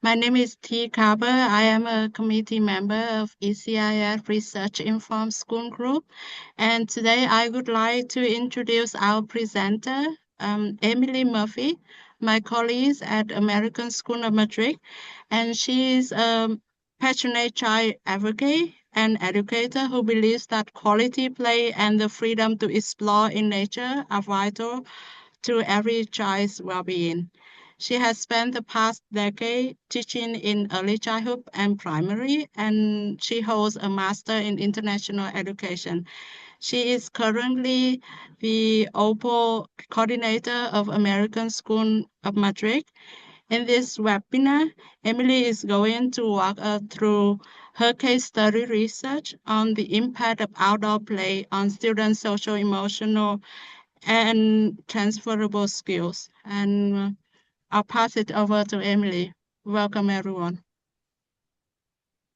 My name is T. Carber. I am a committee member of ECIS Research Informed School Group. And today I would like to introduce our presenter, Emily Murphy, my colleague at American School of Madrid. And she is a passionate child advocate and educator who believes that quality play and the freedom to explore in nature are vital to every child's well-being. She has spent the past decade teaching in early childhood and primary, and she holds a master in international education. She is currently the OPAL coordinator of American School of Madrid. In this webinar, Emily is going to walk us through her case study research on the impact of outdoor play on students' social, emotional, and transferable skills. And I'll pass it over to Emily. Welcome, everyone.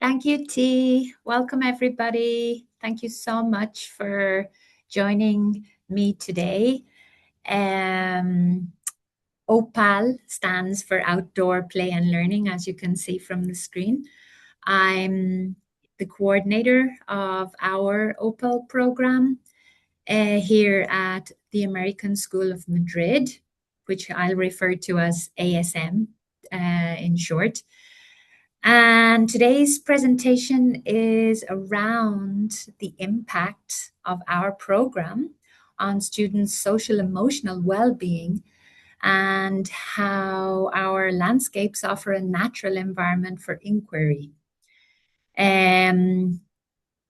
Thank you, T. Welcome, everybody. Thank you so much for joining me today. OPAL stands for Outdoor Play and Learning, as you can see from the screen. I'm the coordinator of our OPAL program here at the American School of Madrid, which I'll refer to as ASM in short. And today's presentation is around the impact of our program on students' social emotional well-being and how our landscapes offer a natural environment for inquiry. I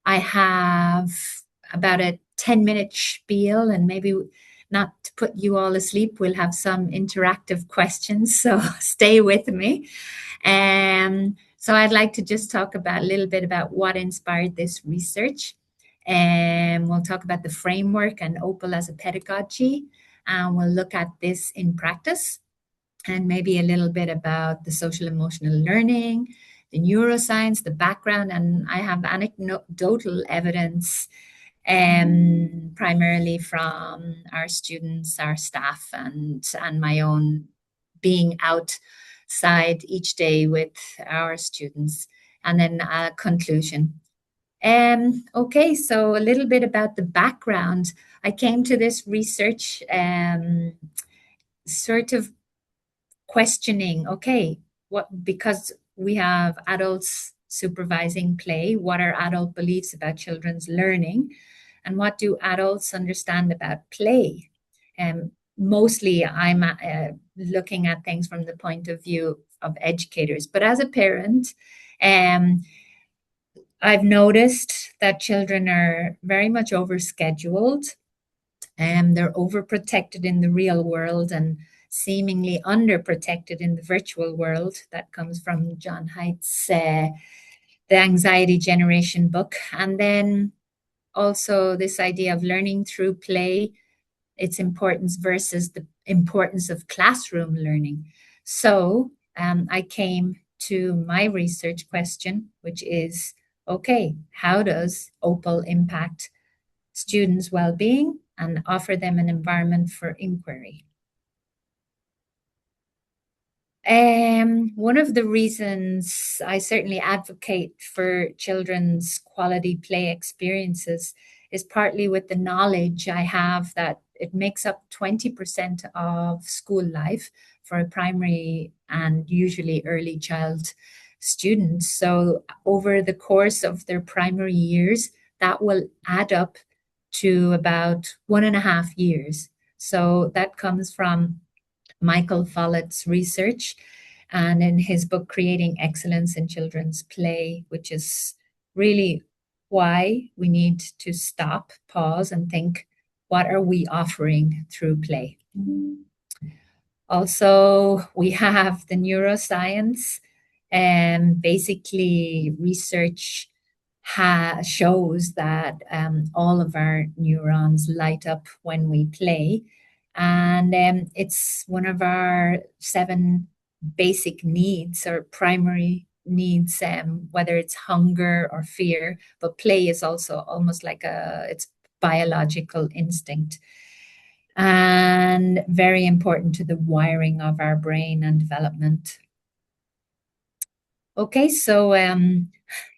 have about a 10-minute spiel, and maybe not to put you all asleep, we'll have some interactive questions, so stay with me. So I'd like to just talk about a little bit about what inspired this research. We'll talk about the framework and OPAL as a pedagogy, and we'll look at this in practice, and maybe a little bit about the social emotional learning, the neuroscience, the background, and I have anecdotal evidence primarily from our students, our staff, and my own being outside each day with our students, and then a conclusion. Okay, so a little bit about the background. I came to this research sort of questioning, okay, because we have adults supervising play, what are adult beliefs about children's learning, and what do adults understand about play? Mostly I'm looking at things from the point of view of educators, but as a parent, I've noticed that children are very much overscheduled, and they're overprotected in the real world and seemingly underprotected in the virtual world. That comes from John Haidt's The Anxiety Generation book. And then also this idea of learning through play, its importance versus the importance of classroom learning. So I came to my research question, which is, okay, how does OPAL impact students' well-being and offer them an environment for inquiry? One of the reasons I certainly advocate for children's quality play experiences is partly with the knowledge I have that it makes up 20% of school life for a primary and usually early child students. So over the course of their primary years, that will add up to about 1.5 years. So that comes from Michael Follett's research, and in his book, Creating Excellence in Children's Play, which is really why we need to stop, pause, and think, what are we offering through play? Also, we have the neuroscience, and basically research shows that all of our neurons light up when we play. And it's one of our 7 basic needs or primary needs, whether it's hunger or fear, but play is also almost like it's biological instinct and very important to the wiring of our brain and development. Okay, so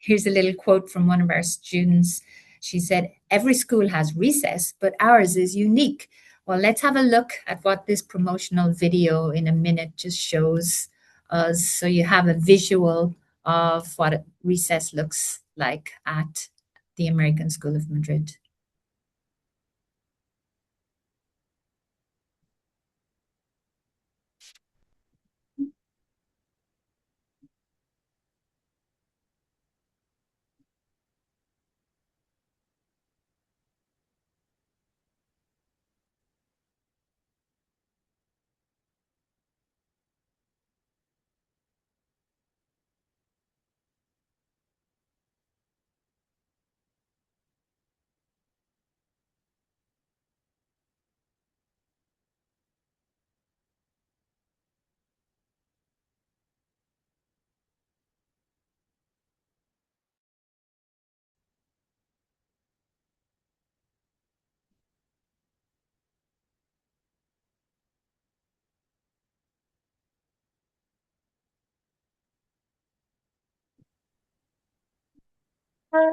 here's a little quote from one of our students. She said, "Every school has recess, but ours is unique." Well, let's have a look at what this promotional video in a minute just shows us. So you have a visual of what a recess looks like at the American School of Madrid.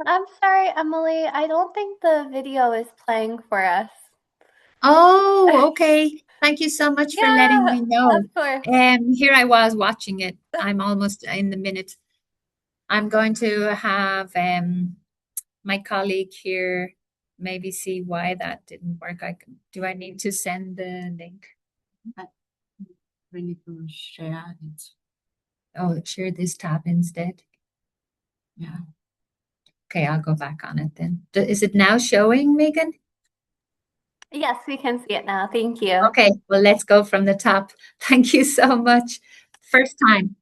I'm sorry, Emily. I don't think the video is playing for us. Oh, okay. Thank you so much for letting me know. Of course. Here I was watching it. I'm almost in the minute. I'm going to have my colleague here maybe see why that didn't work. Do I need to send the link? We need to share it. Oh, share this tab instead. Yeah. Okay, I'll go back on it then. Is it now showing, Megan? Yes, we can see it now. Thank you. Okay, well, let's go from the top. Thank you so much. First time.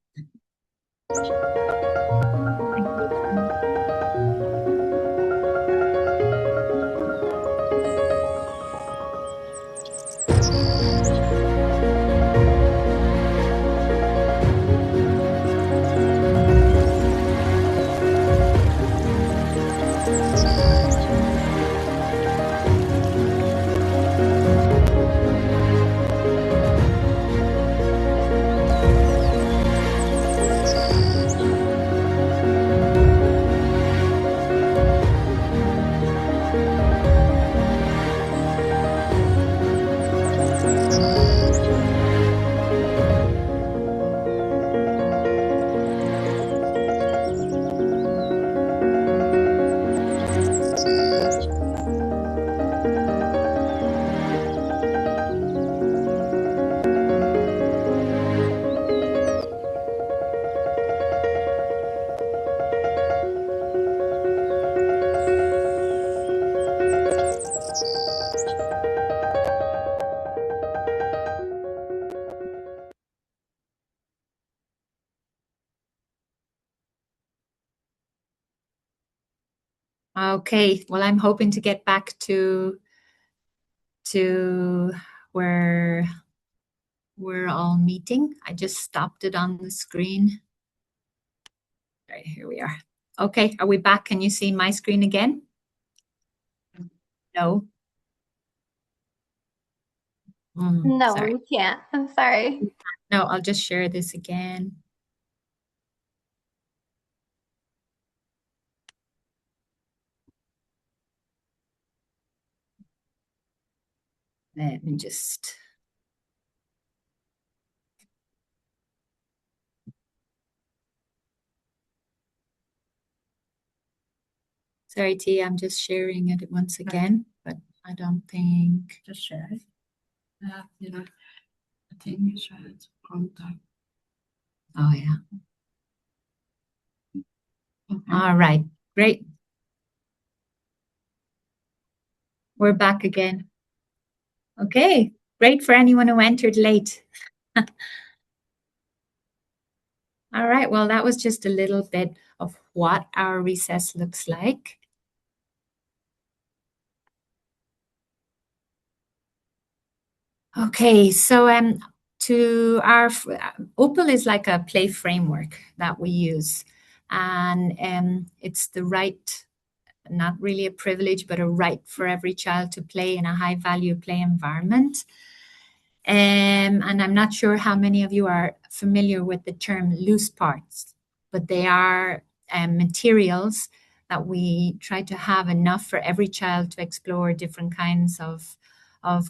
Okay, well, I'm hoping to get back to where we're all meeting. I just stopped it on the screen. Right, here we are. Okay, are we back? Can you see my screen again? No. No, Sorry. we can't. I'm sorry. No, I'll just share this again. Let me just. Sorry, T, I'm just sharing it once again, but I don't think. Just share it. You know, I think you share it on time. Oh, yeah. Okay. All right, great. We're back again. Okay, great for anyone who entered late. All right, well, that was just a little bit of what our recess looks like. Okay, so to our OPAL is like a play framework that we use, and it's the right, not really a privilege, but a right for every child to play in a high-value play environment. And I'm not sure how many of you are familiar with the term loose parts, but they are materials that we try to have enough for every child to explore different kinds of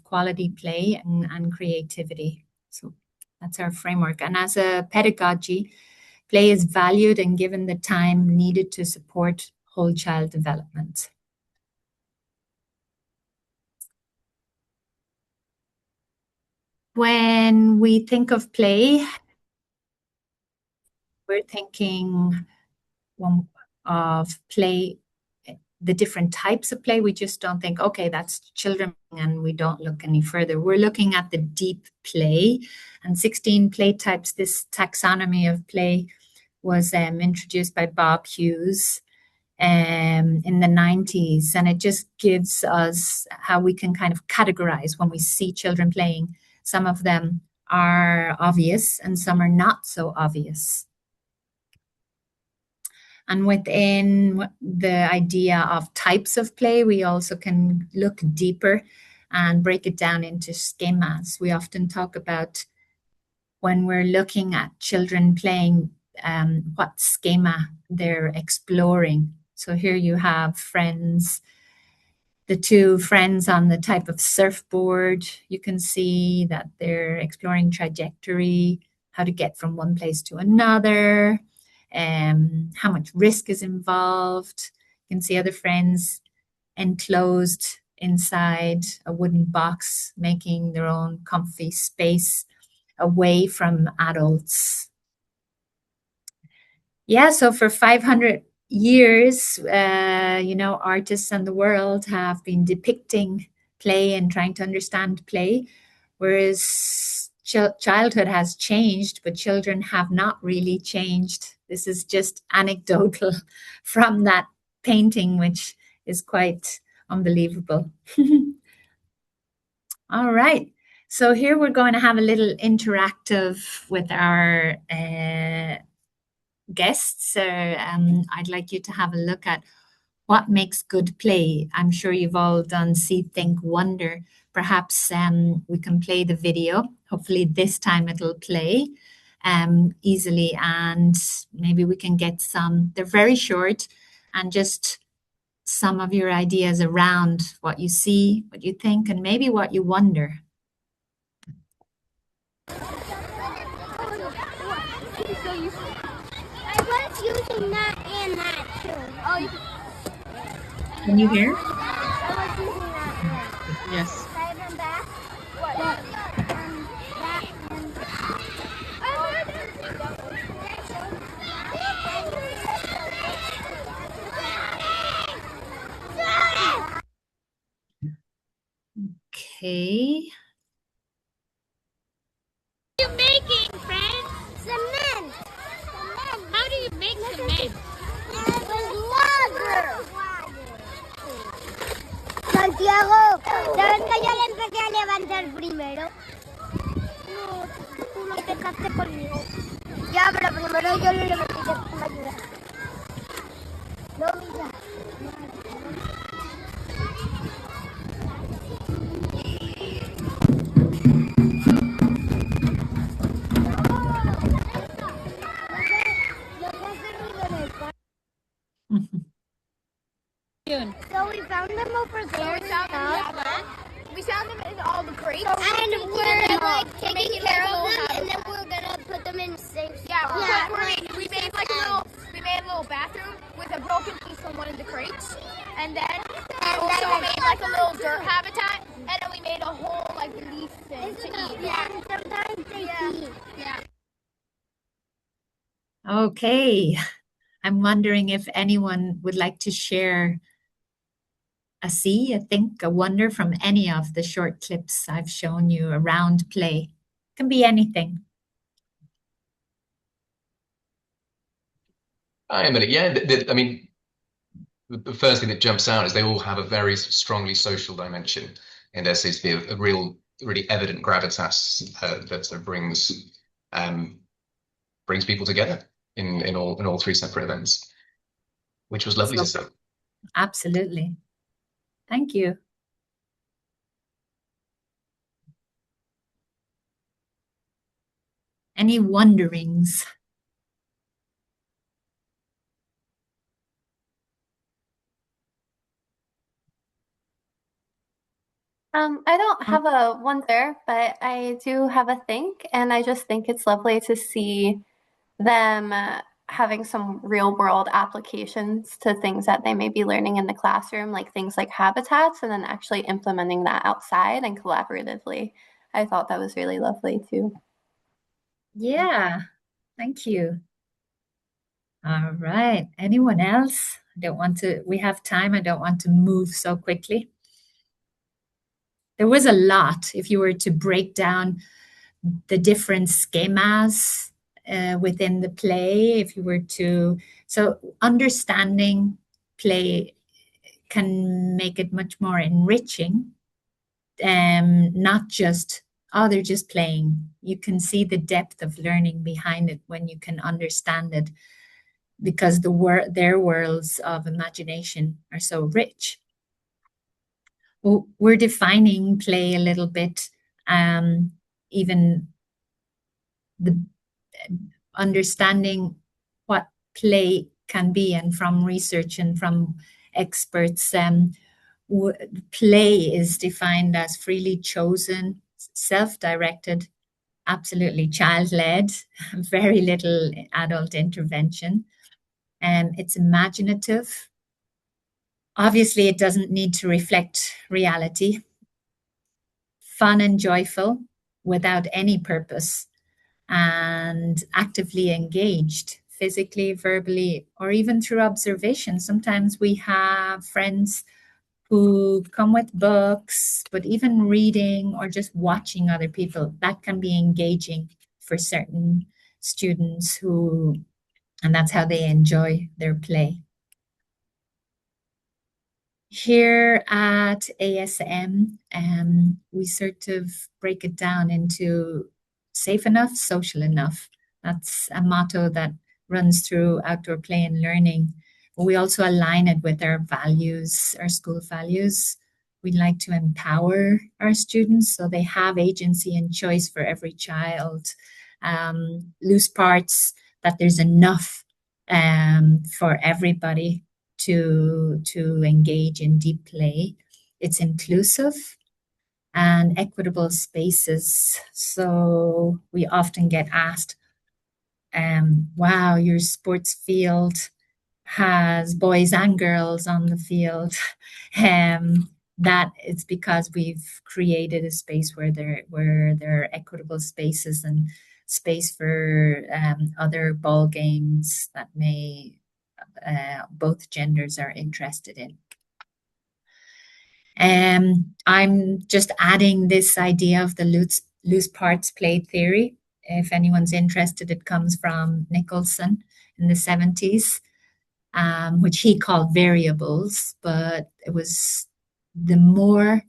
quality play and creativity. So that's our framework. And as a pedagogy, play is valued and given the time needed to support whole child development. When we think of play, we're thinking of play, the different types of play. We just don't think, okay, that's children, and we don't look any further. We're looking at the deep play and 16 play types. This taxonomy of play was introduced by Bob Hughes in the 90s, and it just gives us how we can kind of categorize when we see children playing. Some of them are obvious and some are not so obvious. And within the idea of types of play, we also can look deeper and break it down into schemas. We often talk about, when we're looking at children playing, what schema they're exploring. So here you have friends, the two friends on the type of surfboard. You can see that they're exploring trajectory, how to get from one place to another, how much risk is involved. You can see other friends enclosed inside a wooden box, making their own comfy space away from adults. Yeah, so for 500 years, artists and the world have been depicting play and trying to understand play, whereas childhood has changed, but children have not really changed. This is just anecdotal from that painting, which is quite unbelievable. All right. So here we're going to have a little interactive with our guests. I'd like you to have a look at what makes good play. I'm sure you've all done See, Think, Wonder. Perhaps we can play the video. Hopefully this time it'll play easily, and maybe we can get some. They're very short, and just some of your ideas around what you see, what you think, and maybe what you wonder. I was using that and that too. Oh, Can you hear? I was using that. Yes. Can I have them back? What? That and Okay. What are you making, friends? Cement. How do you make cement? With water. Santiago, ¿sabes que yo le empecé a levantar primero? No, tú lo empezaste conmigo. Ya, pero primero yo lo levanté y después me ayudaste. No, mira. So we found them over there. We found them in all the crates. And we're like taking care of them, and then we're gonna put them in safe spots. We made a little bathroom with a broken piece from one of the crates, and then we also made like a little dirt habitat, and then we made a whole like leaf thing to eat. Yeah, and sometimes they eat. Yeah. Okay. I'm wondering if anyone would like to share a see, a think, a wonder from any of the short clips I've shown you around play. It can be anything. Hi, Emily. Yeah, I mean, the first thing that jumps out is they all have a very strongly social dimension, and there seems to be a really evident gravitas that sort of brings people together in all three separate events, which was lovely to see. Absolutely. Thank you. Any wonderings? I don't have a one there, but I do have a think, and I just think it's lovely to see them having some real world applications to things that they may be learning in the classroom, like things like habitats, and then actually implementing that outside and collaboratively. I thought that was really lovely too. Yeah, thank you. All right. Anyone else? We have time. I don't want to move so quickly. There was a lot. If you were to break down the different schemas within the play, so understanding play can make it much more enriching. Not just, oh, they're just playing. You can see the depth of learning behind it when you can understand it, because their worlds of imagination are so rich. Well, we're defining play a little bit, even the understanding what play can be, and from research and from experts, play is defined as freely chosen, self-directed, absolutely child-led, very little adult intervention. It's imaginative. Obviously, it doesn't need to reflect reality. Fun and joyful without any purpose, and actively engaged, physically, verbally, or even through observation. Sometimes we have friends who come with books, but even reading or just watching other people, that can be engaging for certain students and that's how they enjoy their play. Here at ASM, we sort of break it down into safe enough, social enough. That's a motto that runs through outdoor play and learning. We also align it with our values, our school values. We'd like to empower our students so they have agency and choice for every child. Loose parts, that there's enough for everybody to engage in deep play. It's inclusive and equitable spaces. So we often get asked, wow, your sports field has boys and girls on the field. That it's because we've created a space where there are equitable spaces and space for other ball games that both genders are interested in. I'm just adding this idea of the loose parts play theory. If anyone's interested, it comes from Nicholson in the 70s, which he called variables, but it was the more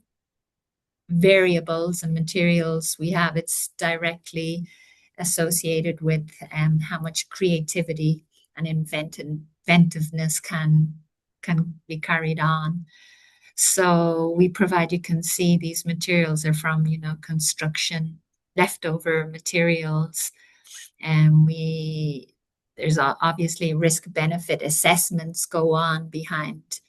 variables and materials we have, it's directly associated with how much creativity and inventiveness can be carried on. So we provide, you can see these materials are from, construction, leftover materials. And there's obviously risk-benefit assessments go on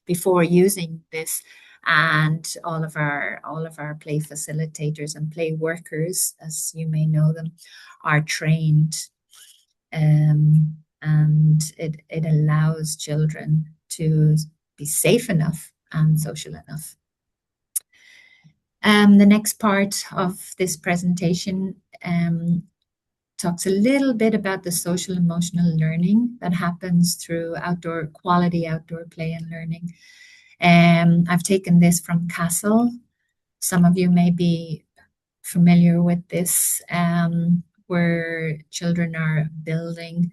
before using this. And all of our play facilitators and play workers, as you may know them, are trained. And it allows children to be safe enough and social enough. The next part of this presentation talks a little bit about the social emotional learning that happens through quality outdoor play and learning. I've taken this from Castle. Some of you may be familiar with this, where children are building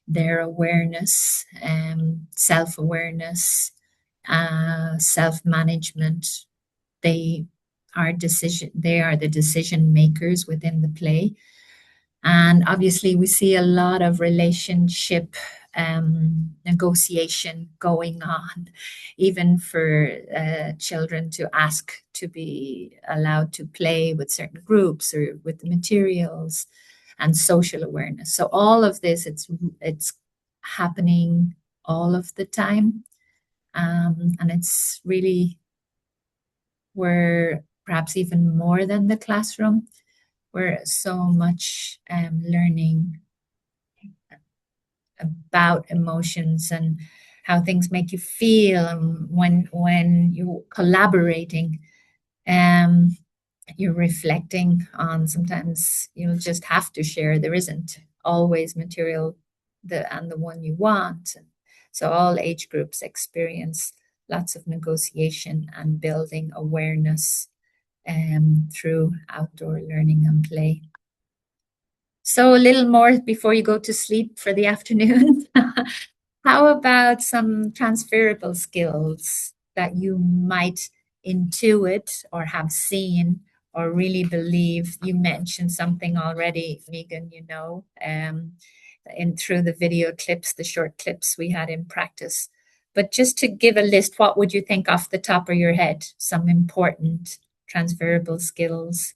their awareness, self-awareness, self-management. They are the decision makers within the play. And obviously we see a lot of relationship negotiation going on, even for children to ask to be allowed to play with certain groups or with the materials, and social awareness. So all of this, it's happening all of the time. And it's really where perhaps even more than the classroom, where so much learning about emotions and how things make you feel, and when you're collaborating, you're reflecting on, sometimes you'll just have to share. There isn't always material and the one you want. So all age groups experience lots of negotiation and building awareness through outdoor learning and play. So a little more before you go to sleep for the afternoon. How about some transferable skills that you might intuit or have seen or really believe? You mentioned something already, Megan, through the video clips, the short clips we had in practice. But just to give a list, what would you think off the top of your head? Some important transferable skills.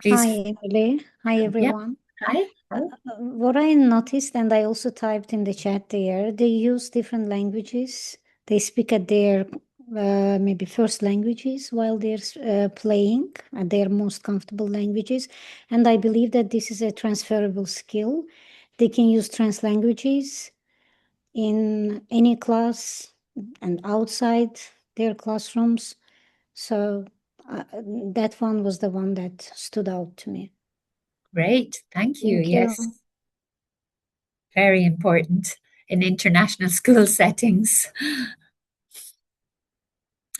Please. Hi, Emily. Hi, everyone. Hi. What I noticed, and I also typed in the chat there, they use different languages. They speak at their maybe first languages while they're playing, at their most comfortable languages. And I believe that this is a transferable skill. They can use trans languages in any class and outside their classrooms. So that one was the one that stood out to me. Great, thank you. Thank Yes, you. very important in international school settings.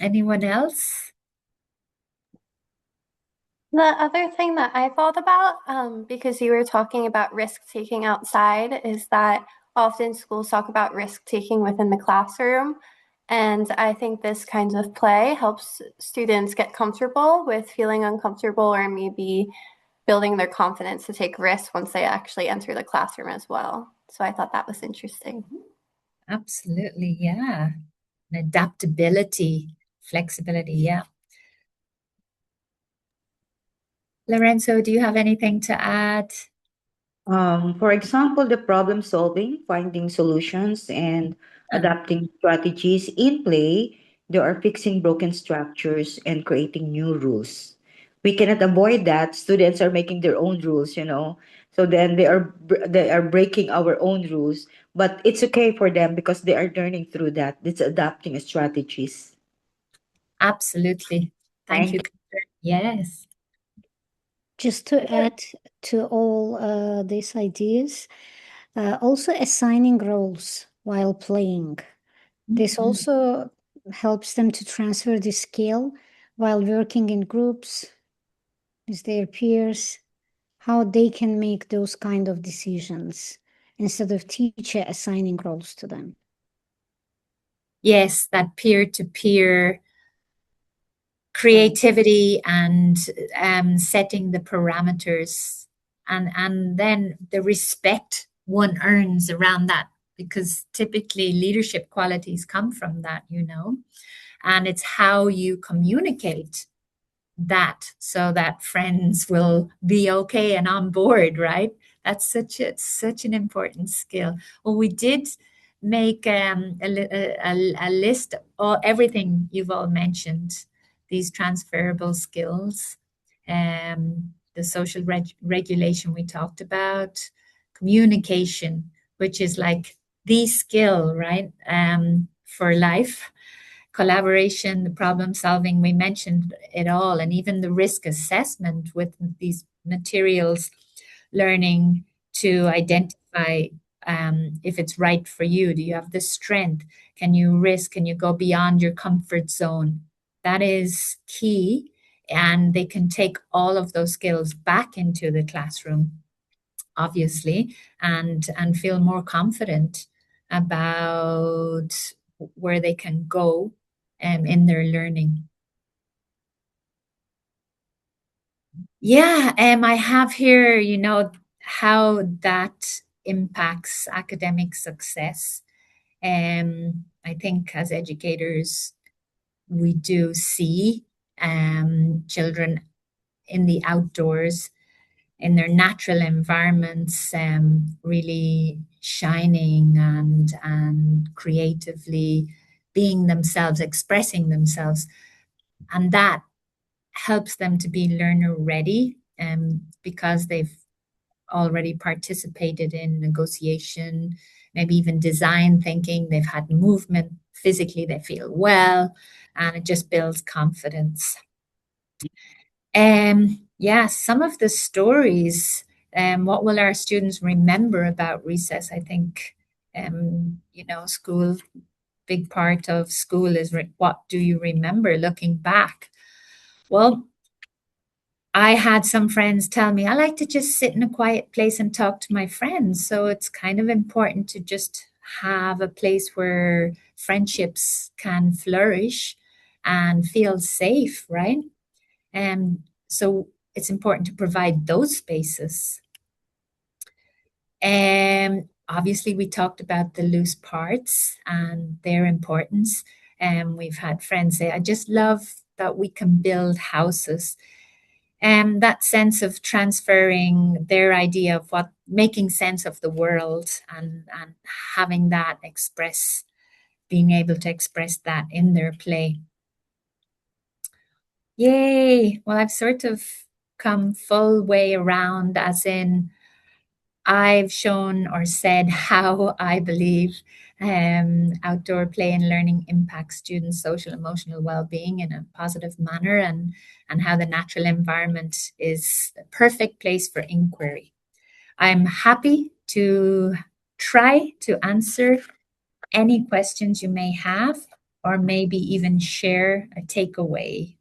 Anyone else? The other thing that I thought about, because you were talking about risk-taking outside, is that often schools talk about risk-taking within the classroom. And I think this kind of play helps students get comfortable with feeling uncomfortable, or maybe building their confidence to take risks once they actually enter the classroom as well. So I thought that was interesting. Absolutely, yeah. And adaptability, flexibility, yeah. Lorenzo, do you have anything to add? For example, the problem solving, finding solutions, and adapting strategies in play, they are fixing broken structures and creating new rules. We cannot avoid that. Students are making their own rules, So then they are breaking our own rules, but it's okay for them because they are learning through that. It's adapting strategies. Absolutely. Thank you. Yes. Just to add to all these ideas, also assigning roles while playing. This also helps them to transfer the skill while working in groups with their peers, how they can make those kind of decisions instead of teacher assigning roles to them. Yes, that peer-to-peer creativity and setting the parameters, and then the respect one earns around that, because typically leadership qualities come from that, and it's how you communicate that so that friends will be okay and on board, right? That's such an important skill. Well, we did make a list of everything you've all mentioned, these transferable skills, the social regulation we talked about, communication, which is like the skill, right, for life, collaboration, the problem solving, we mentioned it all, and even the risk assessment with these materials, learning to identify if it's right for you. Do you have the strength? Can you risk? Can you go beyond your comfort zone? That is key. And they can take all of those skills back into the classroom, obviously, and feel more confident about where they can go in their learning. Yeah, I have here, how that impacts academic success. I think as educators, we do see children in the outdoors, in their natural environments, really shining and creatively being themselves, expressing themselves. And that helps them to be learner ready because they've already participated in negotiation, maybe even design thinking. They've had movement, physically they feel well, and it just builds confidence. Yeah, some of the stories, what will our students remember about recess? I think, school, big part of school is what do you remember looking back? Well, I had some friends tell me I like to just sit in a quiet place and talk to my friends. So it's kind of important to just have a place where friendships can flourish and feel safe, right? And so it's important to provide those spaces. And obviously, we talked about the loose parts and their importance. And we've had friends say, I just love that we can build houses. And that sense of transferring their idea of what making sense of the world and having that being able to express that in their play. Yay! Well, I've sort of come full way around, as in I've shown or said how I believe outdoor play and learning impacts students' social emotional well-being in a positive manner, and how the natural environment is the perfect place for inquiry. I'm happy to try to answer any questions you may have, or maybe even share a takeaway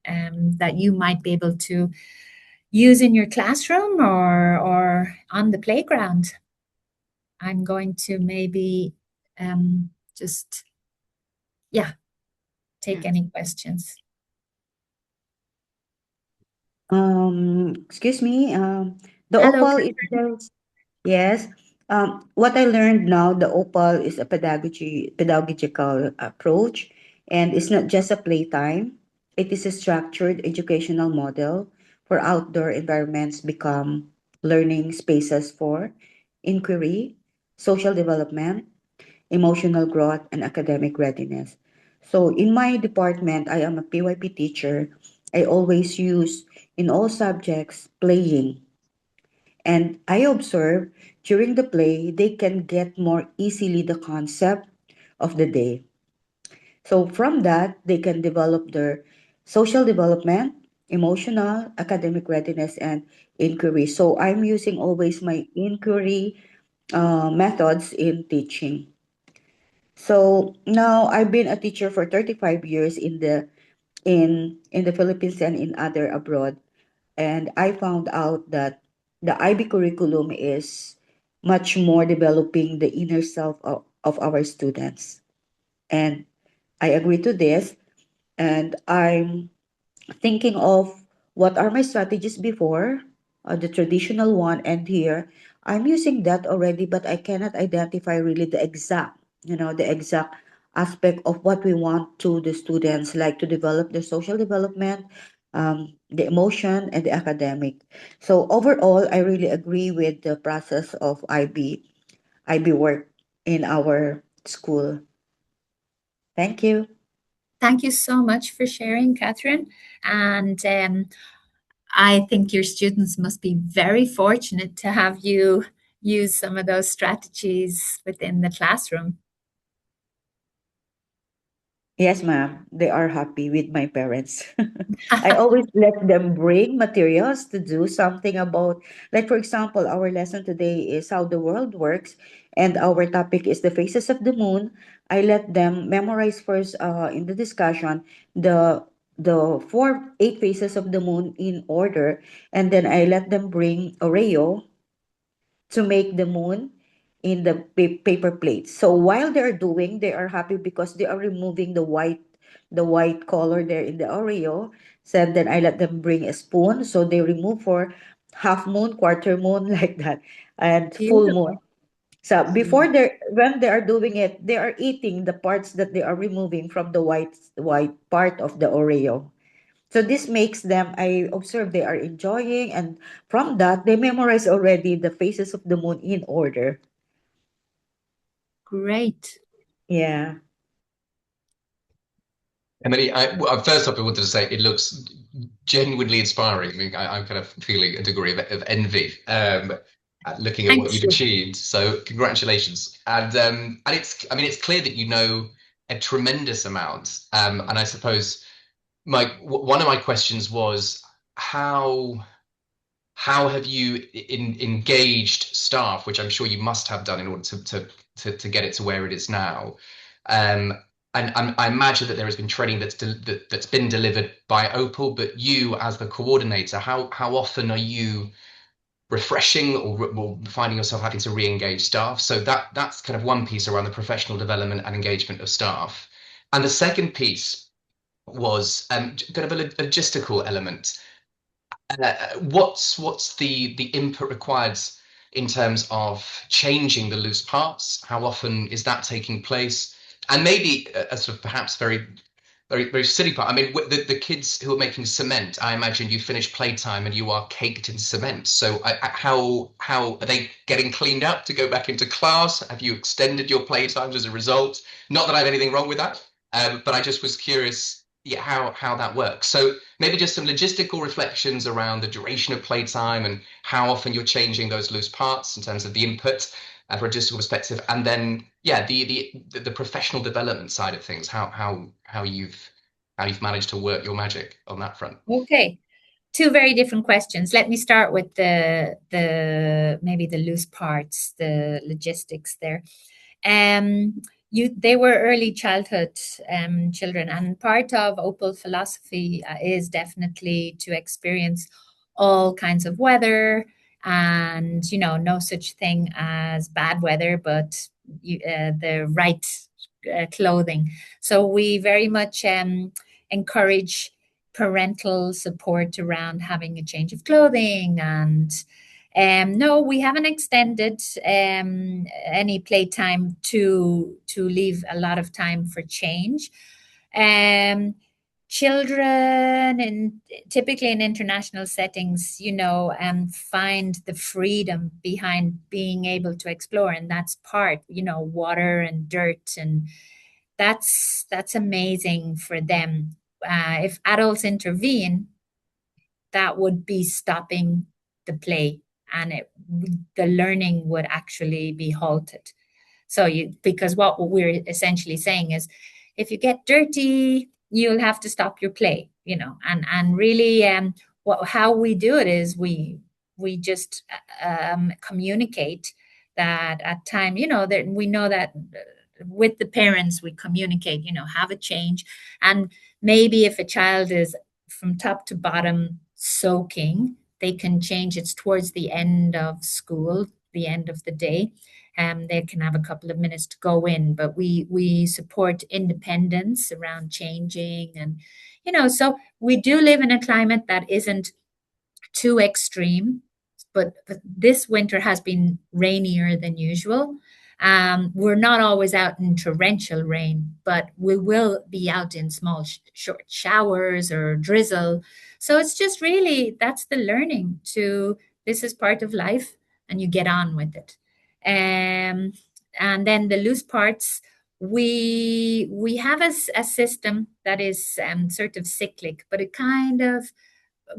that you might be able to use in your classroom or on the playground. I'm going to maybe take any questions. Excuse me. The Hello, OPAL is yes. What I learned now, the OPAL is a pedagogical approach, and it's not just a playtime. It is a structured educational model for outdoor environments become learning spaces for inquiry, social development, emotional growth, and academic readiness. So in my department, I am a PYP teacher. I always use in all subjects playing. And I observe during the play, they can get more easily the concept of the day. So from that, they can develop their social development, emotional, academic readiness, and inquiry. So I'm using always my inquiry methods in teaching. So now I've been a teacher for 35 years in the Philippines and in other abroad, and I found out that the IB curriculum is much more developing the inner self of our students. And I agree to this, and I'm thinking of what are my strategies before, the traditional one, and here I'm using that already, but I cannot identify really the exact aspect of what we want to the students, like to develop their social development, the emotion, and the academic. So overall, I really agree with the process of IB work in our school. Thank you. Thank you so much for sharing, Catherine. And I think your students must be very fortunate to have you use some of those strategies within the classroom. Yes, ma'am. They are happy with my parents. I always let them bring materials to do something about, like, for example, our lesson today is how the world works, and our topic is the phases of the moon. I let them memorize first in the discussion the eight phases of the moon in order, and then I let them bring Oreo to make the moon in the paper plates. So while they're doing, they are happy because they are removing the white color there in the Oreo. So then I let them bring a spoon. So they remove for half moon, quarter moon, like that, and full moon. Beautiful. So before when they are doing it, they are eating the parts that they are removing from the white part of the Oreo. So this makes them, I observe they are enjoying, and from that, they memorize already the phases of the moon in order. Great. Yeah. Emily, first off, I wanted to say it looks genuinely inspiring. I mean, I'm kind of feeling a degree of envy at looking at what Thank you've you. achieved. So congratulations. And I mean, it's clear that you know a tremendous amount. And I suppose one of my questions was how have you engaged staff, which I'm sure you must have done in order to get it to where it is now. Um, and I imagine that there has been training that's been delivered by OPAL, but you as the coordinator, how often are you refreshing or finding yourself having to re-engage staff? So that's kind of one piece around the professional development and engagement of staff. And the second piece was kind of a logistical element. What's the input required in terms of changing the loose parts? How often is that taking place? And maybe a sort of perhaps very silly part. I mean, the kids who are making cement, I imagine you finish playtime and you are caked in cement. So how are they getting cleaned up to go back into class? Have you extended your playtimes as a result? Not that I have anything wrong with that, but I just was curious, yeah, how that works. So maybe just some logistical reflections around the duration of playtime and how often you're changing those loose parts in terms of the input from a logistical perspective, and then yeah, the professional development side of things, how you've managed to work your magic on that front. Okay. Two very different questions. Let me start with the maybe the loose parts, the logistics there. They were early childhood children, and part of OPAL philosophy is definitely to experience all kinds of weather, and no such thing as bad weather, but the right clothing. So we very much encourage parental support around having a change of clothing. And no, we haven't extended any playtime to leave a lot of time for change. Children, typically in international settings, find the freedom behind being able to explore, and that's part, water and dirt, and that's amazing for them. If adults intervene, that would be stopping the play, and the learning would actually be halted. So because what we're essentially saying is, if you get dirty, you'll have to stop your play, and really how we do it is we just communicate that at time, that we know that with the parents, we communicate, have a change. And maybe if a child is from top to bottom soaking, they can change it towards the end of school, the end of the day. They can have a couple of minutes to go in, but we support independence around changing. And, so we do live in a climate that isn't too extreme, but this winter has been rainier than usual. We're not always out in torrential rain, but we will be out in small short showers or drizzle. So it's just really, that's the learning this is part of life, and you get on with it. And then the loose parts, we have a system that is sort of cyclic, but it kind of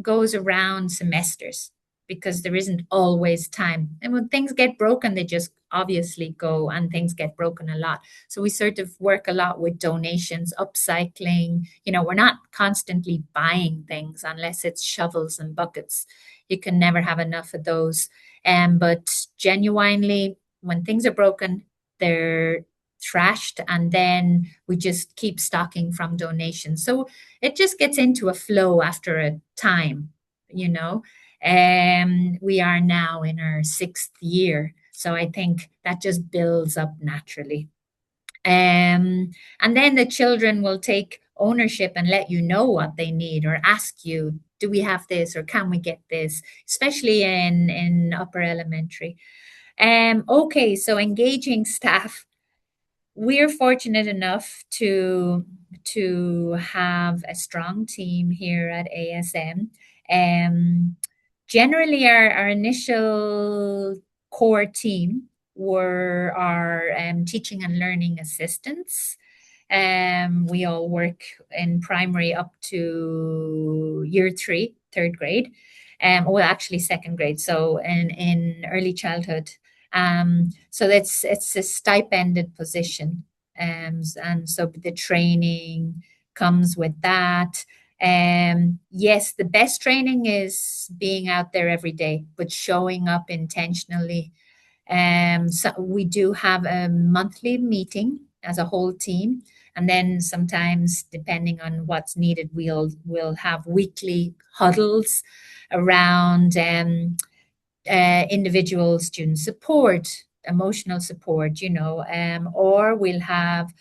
goes around semesters, because there isn't always time. And when things get broken, they just obviously go, and things get broken a lot. So we sort of work a lot with donations, upcycling. We're not constantly buying things unless it's shovels and buckets. You can never have enough of those. But genuinely, when things are broken, they're trashed, and then we just keep stocking from donations. So it just gets into a flow after a time, we are now in our 6th year. So I think that just builds up naturally. And then the children will take ownership and let you know what they need, or ask you, do we have this, or can we get this, especially in upper elementary. Okay, so engaging staff. We're fortunate enough to have a strong team here at ASM. Generally, our initial core team were our teaching and learning assistants. We all work in primary up to year 3, 3rd grade. Well, actually 2nd grade, so in early childhood. So it's a stipended position. And so the training comes with that. Yes, the best training is being out there every day, but showing up intentionally. So we do have a monthly meeting as a whole team, and then sometimes, depending on what's needed, we'll have weekly huddles around individual student support, emotional support, or we'll have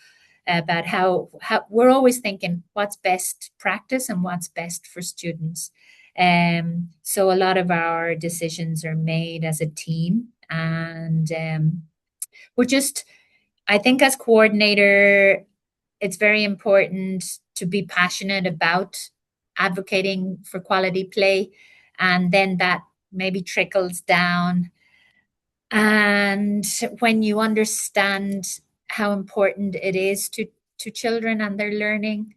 about how we're always thinking what's best practice and what's best for students. So a lot of our decisions are made as a team, and we're just, I think as coordinator, it's very important to be passionate about advocating for quality play, and then that maybe trickles down. And when you understand how important it is to children and their learning,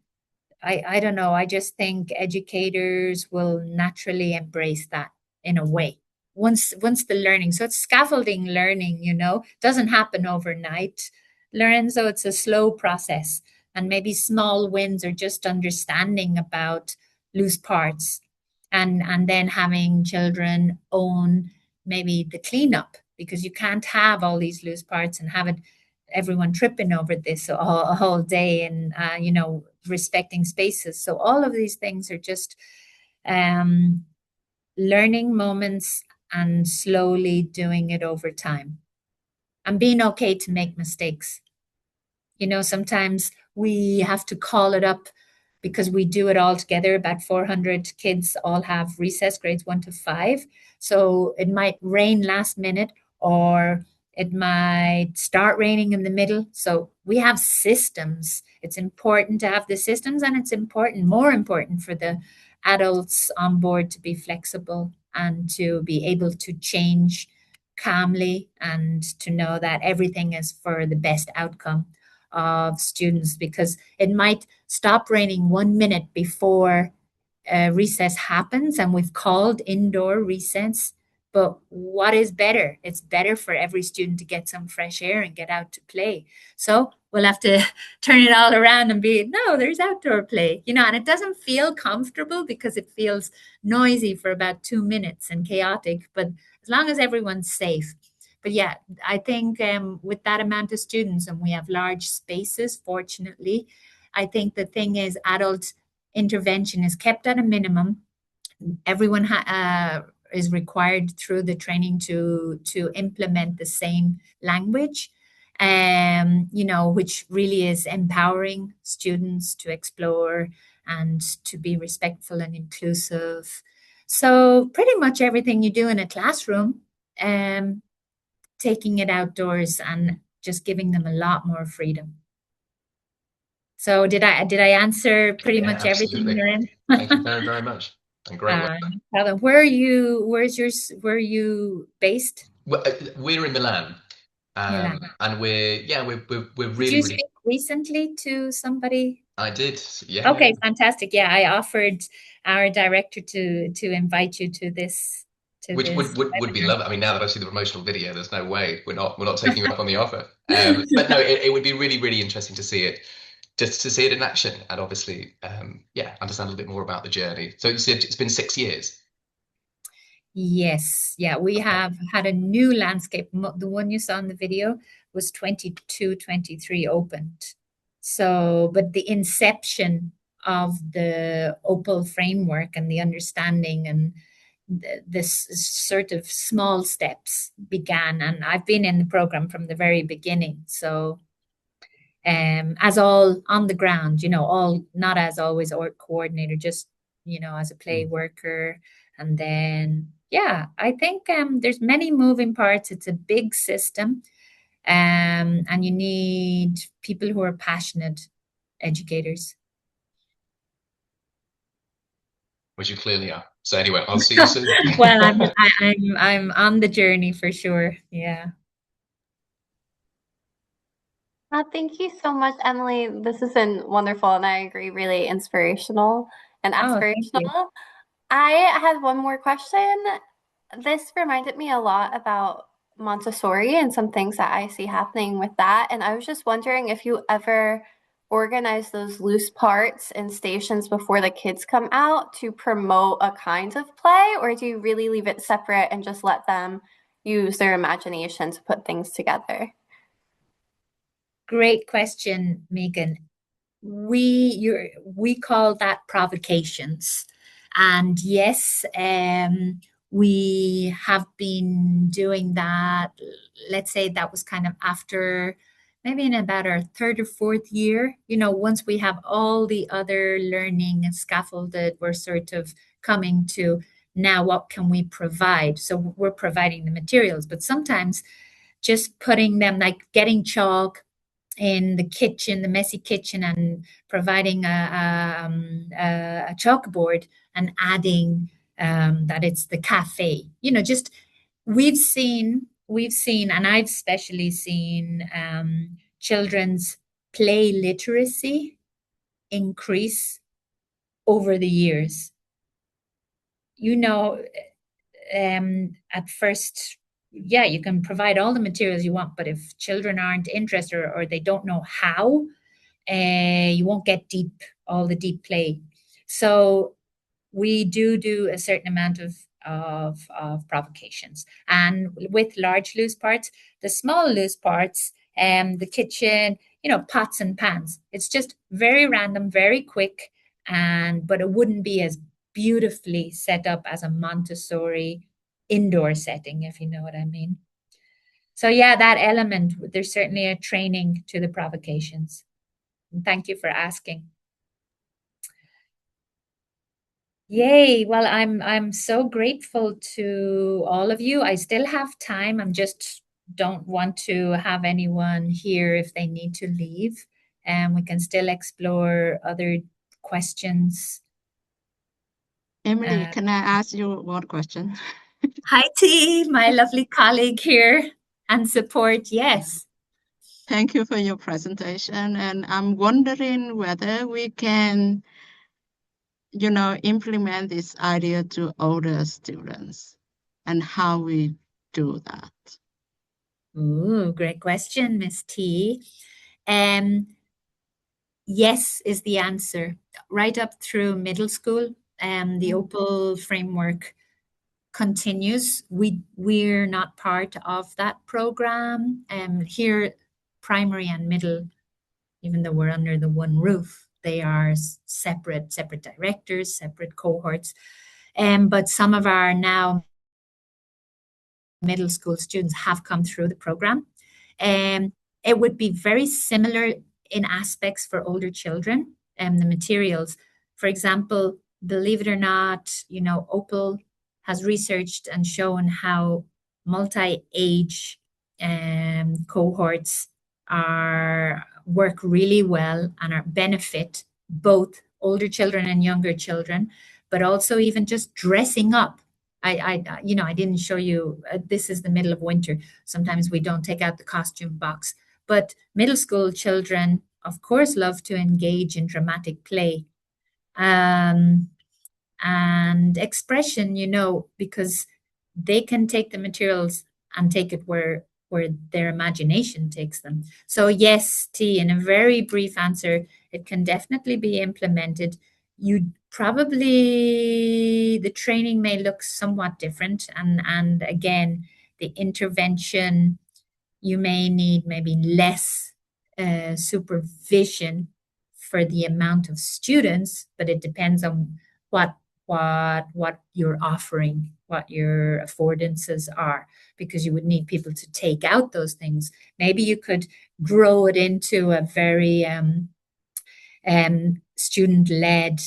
I don't know, I just think educators will naturally embrace that in a way. Once the learning, so it's scaffolding learning, doesn't happen overnight. So it's a slow process. And maybe small wins are just understanding about loose parts, and then having children own maybe the cleanup, because you can't have all these loose parts and have everyone tripping over this a whole day, and respecting spaces. So all of these things are just learning moments and slowly doing it over time, and being okay to make mistakes. Sometimes we have to call it up because we do it all together. About 400 kids all have recess grades 1 to 5. So it might rain last minute, or it might start raining in the middle. So we have systems. It's important to have the systems, and it's more important for the adults on board to be flexible and to be able to change calmly, and to know that everything is for the best outcome of students, because it might stop raining 1 minute before recess happens and we've called indoor recess. But what is better? It's better for every student to get some fresh air and get out to play. So we'll have to turn it all around and no, there's outdoor play, and it doesn't feel comfortable because it feels noisy for about 2 minutes and chaotic, but as long as everyone's safe. But yeah, I think with that amount of students, and we have large spaces, fortunately, I think the thing is adult intervention is kept at a minimum. Everyone is required through the training to implement the same language, which really is empowering students to explore and to be respectful and inclusive. So pretty much everything you do in a classroom, taking it outdoors and just giving them a lot more freedom. So did I answer pretty much everything you're in? Thank you very, very much. And great work. Where are you based? We're in Milan. Milan. And we're really. Did you speak recently to somebody? I did. Yeah. Okay, fantastic. Yeah, I offered our director to invite you to this. Which would be lovely. I mean, now that I see the promotional video, there's no way we're not taking you up on the offer. But no, it would be really, really interesting to see it, just to see it in action, and obviously, understand a little bit more about the journey. So you said it's been 6 years. Yes, yeah, we have had a new landscape. The one you saw in the video was 22, 23 opened. So, but the inception of the OPAL framework and the understanding and this sort of small steps began, and I've been in the program from the very beginning. So as all on the ground, all not as always or coordinator, just as a play worker. And then I think there's many moving parts. It's a big system, and you need people who are passionate educators, which you clearly are. So anyway, I'll see you soon. Well, I'm on the journey for sure. Yeah. Thank you so much, Emily. This has been wonderful, and I agree, really inspirational and Oh, thank you. aspirational. I had one more question. This reminded me a lot about Montessori and some things that I see happening with that. And I was just wondering if you ever organize those loose parts and stations before the kids come out to promote a kind of play, or do you really leave it separate and just let them use their imagination to put things together? Great question, Megan. We call that provocations. And yes, we have been doing that. Let's say that was kind of after maybe in about our third or fourth year. Once we have all the other learning and scaffolded, we're sort of coming to now what can we provide? So we're providing the materials, but sometimes just putting them, like getting chalk in the kitchen, the messy kitchen, and providing a chalkboard and adding that it's the cafe. Just we've seen, and I've especially seen children's play literacy increase over the years. At first, yeah, you can provide all the materials you want, but if children aren't interested or they don't know how, you won't get all the deep play. So we do a certain amount of provocations. And with large loose parts, the small loose parts, the kitchen, pots and pans, it's just very random, very quick, but it wouldn't be as beautifully set up as a Montessori indoor setting, if you know what I mean. So yeah, that element, there's certainly a training to the provocations. And thank you for asking. Yay. Well, I'm so grateful to all of you. I still have time. I'm just don't want to have anyone here if they need to leave. And we can still explore other questions. Emily, can I ask you one question? Hi, T, my lovely colleague here and support. Yes. Thank you for your presentation. And I'm wondering whether we can, implement this idea to older students and how we do that. Ooh, great question, Miss T. Yes is the answer. Right up through middle school, the OPAL framework continues. We're not part of that program. Here, primary and middle, even though we're under the one roof, they are separate directors, separate cohorts. But some of our now middle school students have come through the program. It would be very similar in aspects for older children and the materials. For example, believe it or not, OPAL has researched and shown how multi-age cohorts work really well and benefit both older children and younger children, but also even just dressing up. I didn't show you, this is the middle of winter. Sometimes we don't take out the costume box, but middle school children, of course, love to engage in dramatic play and expression, because they can take the materials and take it where their imagination takes them. So yes, T, in a very brief answer, it can definitely be implemented. The training may look somewhat different. And again, the intervention, you may need maybe less supervision for the amount of students, but it depends on what you're offering, what your affordances are, because you would need people to take out those things. Maybe you could grow it into a very student-led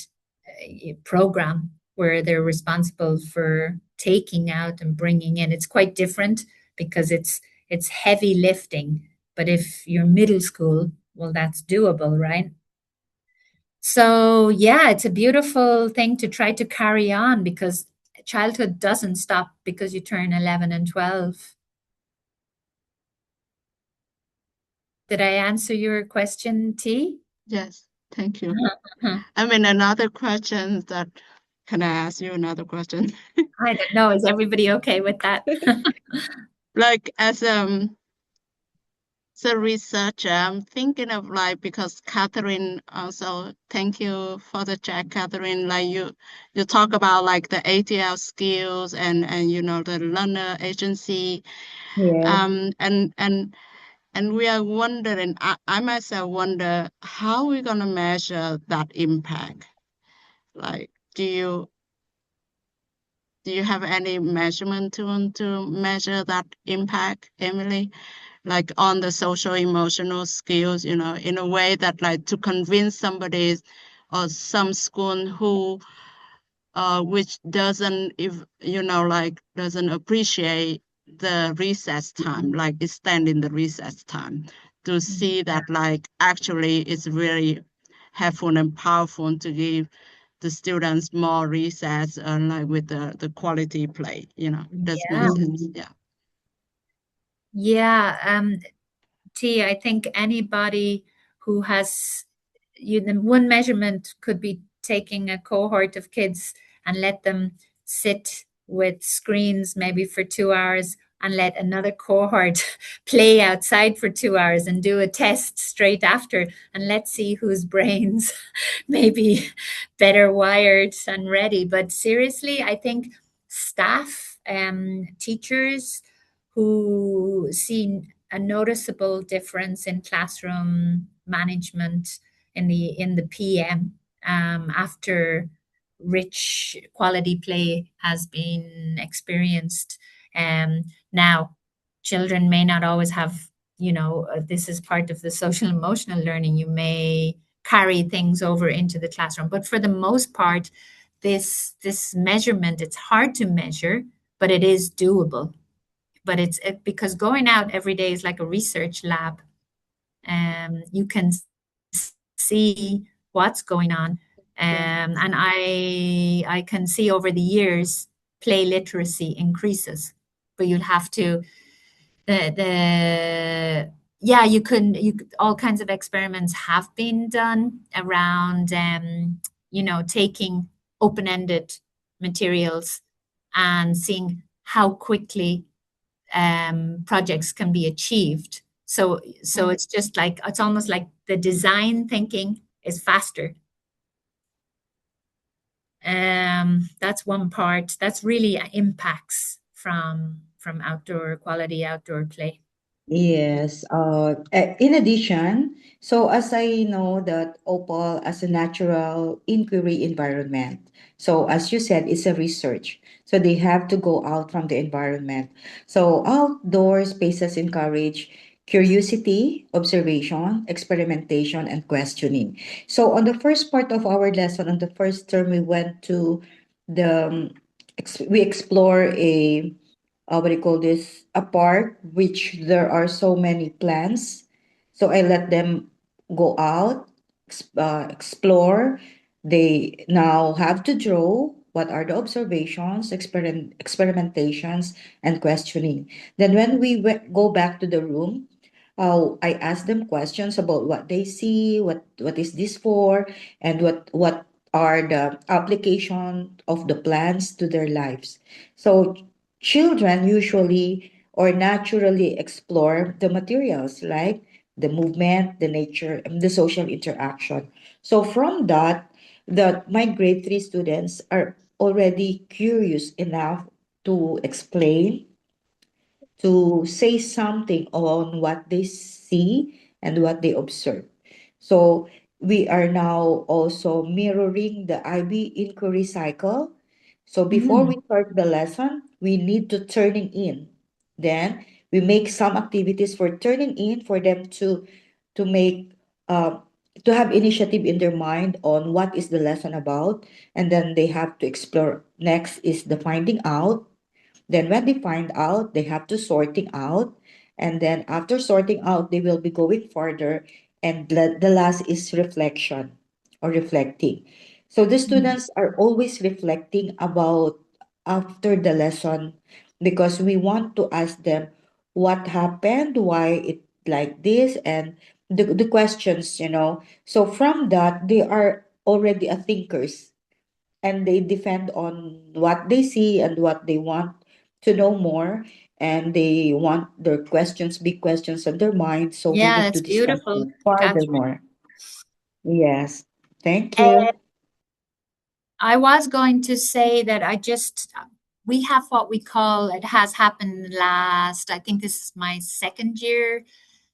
program where they're responsible for taking out and bringing in. It's quite different because it's heavy lifting. But if you're middle school, well, that's doable, right? So yeah, it's a beautiful thing to try to carry on, because childhood doesn't stop because you turn 11 and 12. Did I answer your question, T? Yes, thank you. I mean, another question that, can I ask you another question? I don't know. Is everybody okay with that? Like as a researcher, I'm thinking of like, because Catherine also, thank you for the chat, Catherine, like you talk about like the ATL skills and the learner agency. Yeah. And we are wondering, I myself wonder, how are we going to measure that impact? Like, do you have any measurement to measure that impact, Emily? Like on the social emotional skills, in a way that like to convince somebody or some school who which doesn't, if doesn't appreciate the recess time, like extending the recess time, to see that like actually it's really helpful and powerful to give the students more recess, like with the quality play, that's my Yeah. sense. Yeah. Yeah. T, I think anybody who has one measurement could be taking a cohort of kids and let them sit with screens maybe for 2 hours and let another cohort play outside for 2 hours and do a test straight after, and let's see whose brains may be better wired and ready. But seriously, I think staff, teachers who see a noticeable difference in classroom management in the PM after rich quality play has been experienced. Now, children may not always have, this is part of the social emotional learning. You may carry things over into the classroom, but for the most part, this measurement, it's hard to measure, but it is doable. But it's because going out every day is like a research lab. You can see what's going on. And I can see over the years play literacy increases, but you'll have to all kinds of experiments have been done around taking open-ended materials and seeing how quickly projects can be achieved. So it's just like, it's almost like the design thinking is faster. That's one part. That's really impacts from quality outdoor play. Yes. In addition, so as I know that OPAL as a natural inquiry environment. So as you said, it's a research. So they have to go out from the environment. So outdoor spaces encourage curiosity, observation, experimentation, and questioning. So on the first part of our lesson, on the first term, we went to we explore what do you call this, a park which there are so many plants. So I let them go out, explore. They now have to draw what are the observations, experimentations, and questioning. Then when we go back to the room, I ask them questions about what they see, what is this for, and what are the application of the plants to their lives. So children usually or naturally explore the materials like the movement, the nature, and the social interaction. So from that my grade 3 students are already curious enough to explain, to say something on what they see and what they observe. So we are now also mirroring the IB inquiry cycle. So before we start the lesson, we need to turning in. Then we make some activities for turning in for them to make to have initiative in their mind on what is the lesson about, and then they have to explore. Next is the finding out. Then when they find out, they have to sorting out. And then after sorting out, they will be going further. And the last is reflection or reflecting. So the students are always reflecting about after the lesson because we want to ask them what happened, why like this, and the questions, so from that they are already a thinkers, and they defend on what they see and what they want to know more, and they want their questions, big questions on their mind, so we Yeah, need to that's discuss beautiful, it Catherine. furthermore. Yes, thank you. I was going to say that we have what we call, it has happened last, I think this is my second year,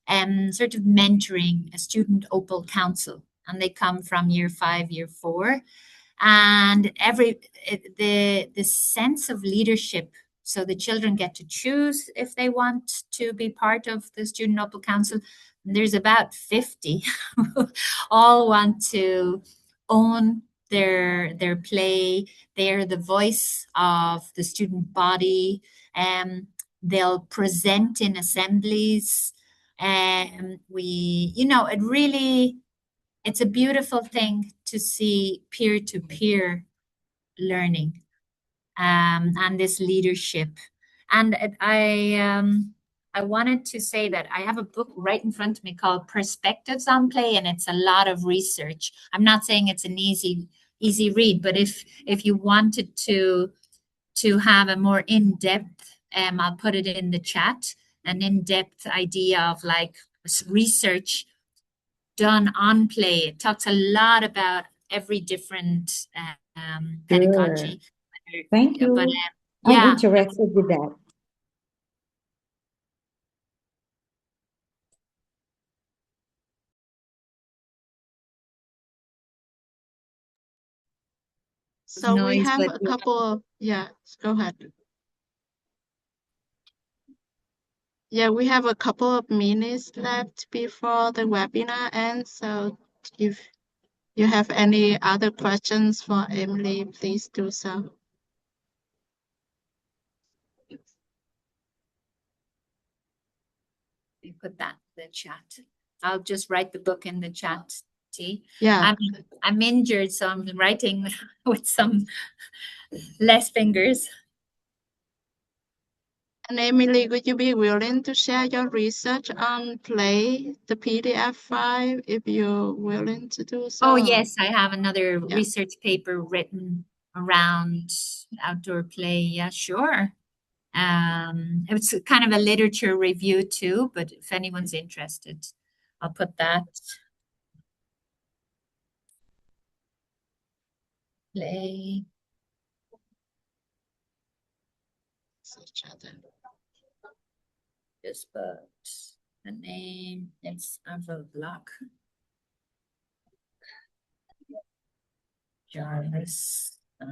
sort of mentoring a student OPAL council. And they come from year 5, year 4. And the sense of leadership, so the children get to choose if they want to be part of the student OPAL council. And there's about 50 who all want to own their play. They're the voice of the student body, and they'll present in assemblies. And it's a beautiful thing to see peer-to-peer learning, and this leadership. And I wanted to say that I have a book right in front of me called Perspectives on Play, and it's a lot of research. I'm not saying it's an easy read, but if you wanted to have a more in-depth, I'll put it in the chat, an in-depth idea of like research done on play. It talks a lot about every different pedagogy. Thank you. But I'm yeah, interested with that. So we noise, have but a couple of, yeah, go ahead. Yeah, we have a couple of minutes left before the webinar ends. So if you have any other questions for Emily, please do so. you put that in the chat. I'll just write the book in the chat. See, Yeah. I'm injured, so I'm writing with some less fingers. And Emily, would you be willing to share your research on play, the PDF file, if you're willing to do so? Oh, yes, I have another research paper written around outdoor play. Yeah, sure. It's kind of a literature review too, but if anyone's interested, I'll put that. Play. Just put the name. It's Avril Block. Jarvis. I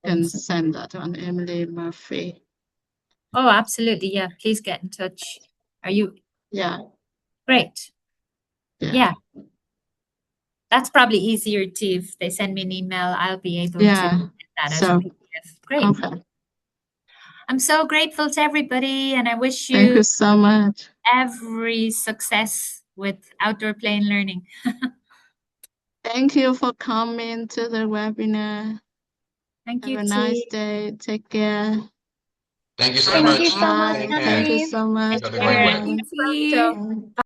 can send that on Emily Murphy. Oh, absolutely. Yeah, please get in touch. Are you? Yeah. Great. Yeah. That's probably easier too. If they send me an email, I'll be able to get that as a PDF. Great. Okay. I'm so grateful to everybody, and I wish you, thank you so much, every success with outdoor play and learning. Thank you for coming to the webinar. Thank you. Have a nice day. Take care. Thank you so Thank much. you so much, Take care. Thank you Emily. so much. Keep up the great work. Bye.